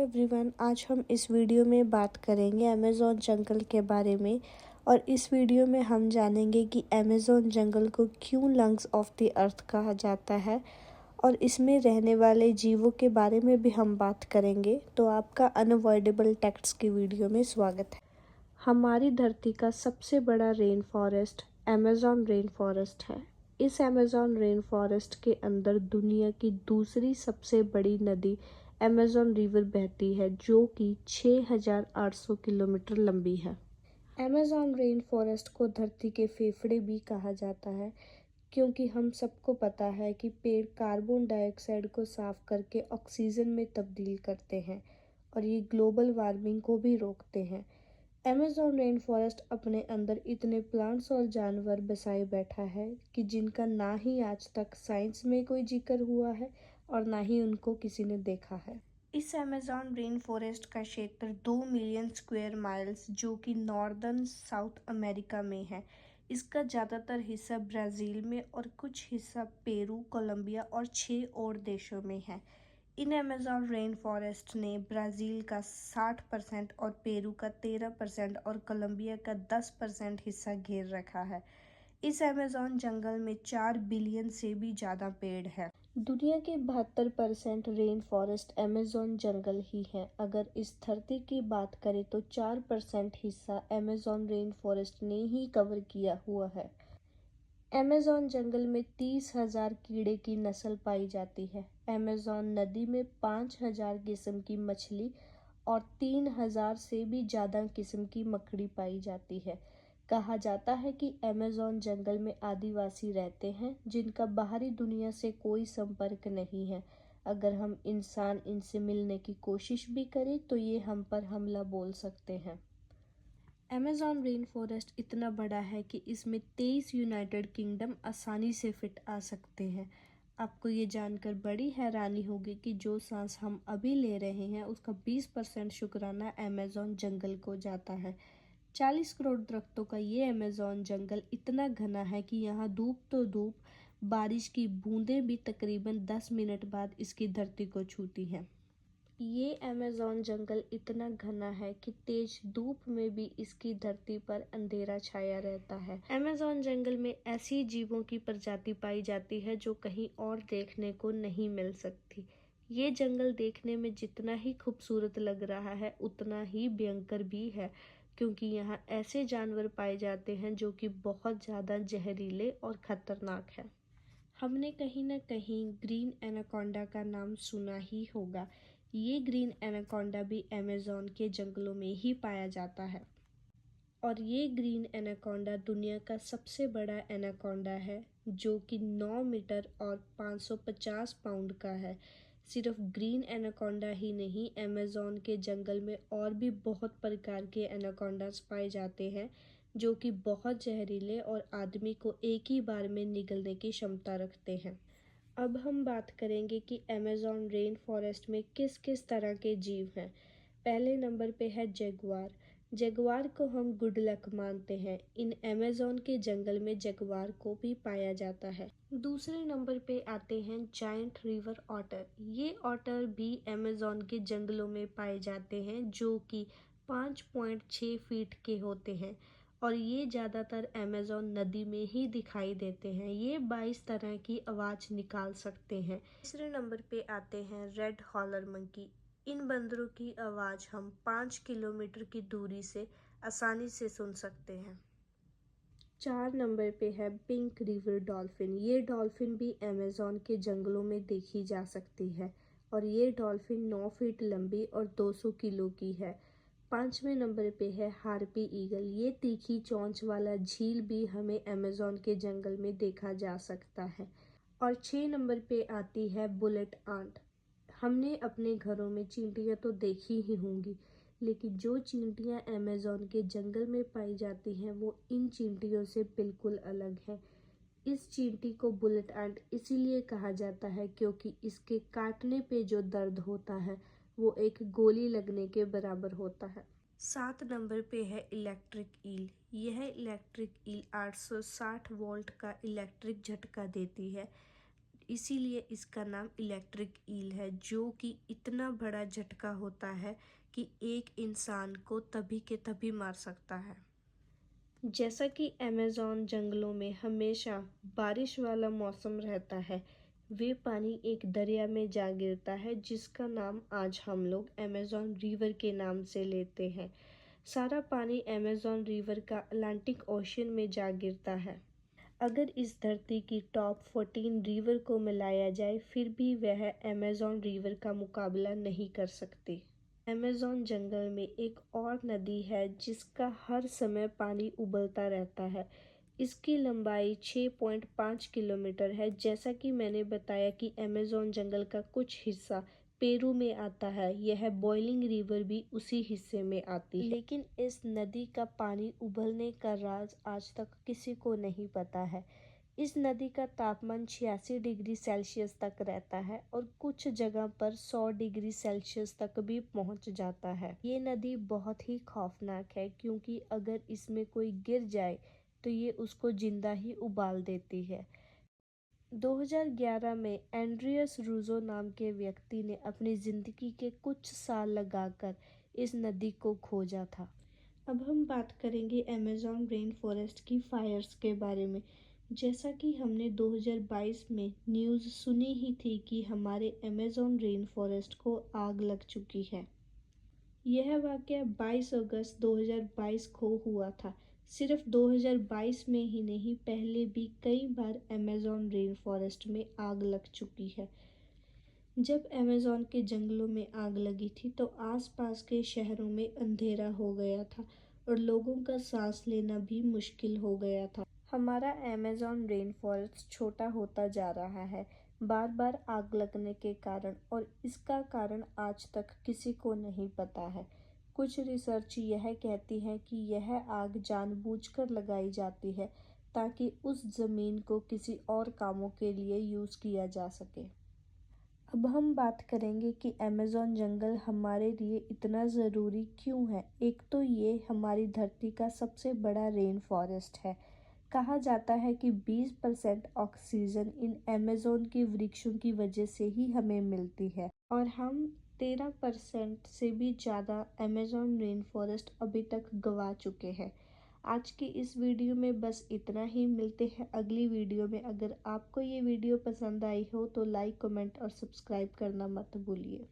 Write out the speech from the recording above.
Everyone, आज हम इस वीडियो में बात करेंगे अमेज़न जंगल के बारे में। और इस वीडियो में हम जानेंगे कि अमेज़न जंगल को क्यों लंग्स ऑफ द अर्थ कहा जाता है और इसमें रहने वाले जीवों के बारे में भी हम बात करेंगे। तो आपका अनअवॉइडेबल टेक्ट्स की वीडियो में स्वागत है। हमारी धरती का सबसे बड़ा rain forest Amazon rain forest है। इस अमेज़न रेन फॉरेस्ट के अंदर दुनिया की दूसरी सबसे बड़ी नदी अमेज़न रिवर बहती है, जो कि 6,800 किलोमीटर लंबी है। अमेज़न रेन फॉरेस्ट को धरती के फेफड़े भी कहा जाता है, क्योंकि हम सबको पता है कि पेड़ कार्बन डाइऑक्साइड को साफ करके ऑक्सीजन में तब्दील करते हैं और ये ग्लोबल वार्मिंग को भी रोकते हैं। अमेज़न रेन फॉरेस्ट अपने अंदर इतने प्लांट्स और जानवर बसाए बैठा है कि जिनका ना ही आज तक साइंस में कोई जिक्र हुआ है और ना ही उनको किसी ने देखा है। इस अमेज़न रेन फॉरेस्ट का क्षेत्र 2 मिलियन स्क्वायर माइल्स, जो कि नॉर्दर्न साउथ अमेरिका में है। इसका ज़्यादातर हिस्सा ब्राज़ील में और कुछ हिस्सा पेरू, कोलंबिया और 6 और देशों में है। इन अमेज़न रेन फॉरेस्ट ने ब्राज़ील का 60% और पेरू का 13% और कोलंबिया का 10% हिस्सा घेर रखा है। इस अमेज़न जंगल में 4 बिलियन से भी ज़्यादा पेड़ हैं। दुनिया के 72% रेन फॉरेस्ट अमेज़न जंगल ही है। अगर इस धरती की बात करें तो 4% हिस्सा अमेज़न रेन फॉरेस्ट ने ही कवर किया हुआ है। अमेज़न जंगल में 30,000 कीड़े की नस्ल पाई जाती है। अमेज़न नदी में 5,000 किस्म की मछली और 3,000 से भी ज़्यादा किस्म की मकड़ी पाई जाती है। कहा जाता है कि अमेज़न जंगल में आदिवासी रहते हैं, जिनका बाहरी दुनिया से कोई संपर्क नहीं है। अगर हम इंसान इनसे मिलने की कोशिश भी करें तो ये हम पर हमला बोल सकते हैं। अमेज़न रेन फॉरेस्ट इतना बड़ा है कि इसमें 23 यूनाइटेड किंगडम आसानी से फिट आ सकते हैं। आपको ये जानकर बड़ी हैरानी होगी कि जो सांस हम अभी ले रहे हैं उसका 20% शुक्राना अमेज़न जंगल को जाता है। 40 करोड़ दरख्तों का ये अमेज़न जंगल इतना घना है कि यहाँ धूप तो धूप, बारिश की बूंदें भी तकरीबन 10 मिनट बाद इसकी धरती को छूती हैं। ये अमेज़न जंगल इतना घना है कि तेज धूप में भी इसकी धरती पर अंधेरा छाया रहता है। अमेज़न जंगल में ऐसी जीवों की प्रजाति पाई जाती है जो कहीं और देखने को नहीं मिल सकती। ये जंगल देखने में जितना ही खूबसूरत लग रहा है उतना ही भयंकर भी है, क्योंकि यहाँ ऐसे जानवर पाए जाते हैं जो कि बहुत ज़्यादा जहरीले और खतरनाक है। हमने कहीं ना कहीं ग्रीन एनाकोंडा का नाम सुना ही होगा। ये ग्रीन एनाकोंडा भी अमेज़न के जंगलों में ही पाया जाता है और ये ग्रीन एनाकोंडा दुनिया का सबसे बड़ा एनाकोंडा है, जो कि 9 मीटर और 550 पाउंड का है। सिर्फ ग्रीन एनाकोंडा ही नहीं, अमेज़न के जंगल में और भी बहुत प्रकार के एनाकोंडास पाए जाते हैं, जो कि बहुत जहरीले और आदमी को एक ही बार में निगलने की क्षमता रखते हैं। अब हम बात करेंगे कि अमेज़न रेन फॉरेस्ट में किस किस तरह के जीव हैं। पहले नंबर पे है जगुआर। जगुआर को हम गुड लक मानते हैं। इन अमेज़न के जंगल में जगुआर को भी पाया जाता है। दूसरे नंबर पे आते हैं जायंट रिवर ऑटर। ये ऑटर भी अमेज़न के जंगलों में पाए जाते हैं, जो कि 5.6 फीट के होते हैं और ये ज़्यादातर अमेज़न नदी में ही दिखाई देते हैं। ये 22 तरह की आवाज़ निकाल सकते हैं। तीसरे नंबर पे आते हैं रेड हॉलर मंकी। इन बंदरों की आवाज़ हम 5 किलोमीटर की दूरी से आसानी से सुन सकते हैं। 4 नंबर पे है पिंक रिवर डॉल्फिन। ये डॉल्फिन भी अमेज़न के जंगलों में देखी जा सकती है और ये डॉल्फिन 9 फीट लंबी और 200 किलो की है। 5वें नंबर पे है हार्पी ईगल। ये तीखी चोंच वाला झील भी हमें अमेज़न के जंगल में देखा जा सकता है। और 6 नंबर पे आती है बुलेट आंट। हमने अपने घरों में चींटियां तो देखी ही होंगी, लेकिन जो चींटियां अमेज़न के जंगल में पाई जाती हैं वो इन चींटियों से बिल्कुल अलग है। इस चींटी को बुलेट आंट इसीलिए कहा जाता है क्योंकि इसके काटने पे जो दर्द होता है वो एक गोली लगने के बराबर होता है। 7 नंबर पे है इलेक्ट्रिक ईल। यह इलेक्ट्रिक ईल 860 वोल्ट का इलेक्ट्रिक झटका देती है। इसीलिए इसका नाम इलेक्ट्रिक ईल है, जो कि इतना बड़ा झटका होता है कि एक इंसान को तभी के तभी मार सकता है। जैसा कि अमेज़न जंगलों में हमेशा बारिश वाला मौसम रहता है, वे पानी एक दरिया में जा गिरता है जिसका नाम आज हम लोग अमेज़न रिवर के नाम से लेते हैं। सारा पानी अमेज़न रिवर का अटलांटिक ओशन में जा गिरता है। अगर इस धरती की टॉप 14 रिवर को मिलाया जाए फिर भी वह अमेज़न रिवर का मुकाबला नहीं कर सकती। अमेज़न जंगल में एक और नदी है जिसका हर समय पानी उबलता रहता है। इसकी लंबाई 6.5 किलोमीटर है। जैसा कि मैंने बताया कि अमेज़न जंगल का कुछ हिस्सा पेरू में आता है, यह बॉइलिंग रिवर भी उसी हिस्से में आती है। लेकिन इस नदी का पानी उबलने का राज आज तक किसी को नहीं पता है। इस नदी का तापमान 86 डिग्री सेल्सियस तक रहता है और कुछ जगह पर 100 डिग्री सेल्सियस तक भी पहुंच जाता है। ये नदी बहुत ही खौफनाक है क्योंकि अगर इसमें कोई गिर जाए तो ये उसको जिंदा ही उबाल देती है। 2011 में एंड्रियस रूजो नाम के व्यक्ति ने अपनी जिंदगी के कुछ साल लगाकर इस नदी को खोजा था। अब हम बात करेंगे अमेज़न रेन फॉरेस्ट की फायर्स के बारे में। जैसा कि हमने 2022 में न्यूज़ सुनी ही थी कि हमारे अमेज़न रेन फॉरेस्ट को आग लग चुकी है। यह वाक़या 22 अगस्त 2022 को हुआ था। सिर्फ 2022 में ही नहीं, पहले भी कई बार अमेज़न रेन फॉरेस्ट में आग लग चुकी है। जब अमेज़न के जंगलों में आग लगी थी तो आसपास के शहरों में अंधेरा हो गया था और लोगों का सांस लेना भी मुश्किल हो गया था। हमारा अमेज़न रेन फॉरेस्ट छोटा होता जा रहा है बार बार आग लगने के कारण, और इसका कारण आज तक किसी को नहीं पता है। कुछ रिसर्च यह कहती है कि यह आग जानबूझकर लगाई जाती है ताकि उस ज़मीन को किसी और कामों के लिए यूज़ किया जा सके। अब हम बात करेंगे कि अमेज़न जंगल हमारे लिए इतना ज़रूरी क्यों है। एक तो ये हमारी धरती का सबसे बड़ा रेन फॉरेस्ट है। कहा जाता है कि 20% ऑक्सीजन इन अमेज़न के वृक्षों की वजह से ही हमें मिलती है और हम 13% से भी ज़्यादा अमेज़न रेन फॉरेस्ट अभी तक गंवा चुके हैं। आज की इस वीडियो में बस इतना ही। मिलते हैं अगली वीडियो में। अगर आपको ये वीडियो पसंद आई हो तो लाइक, कमेंट और सब्सक्राइब करना मत भूलिए।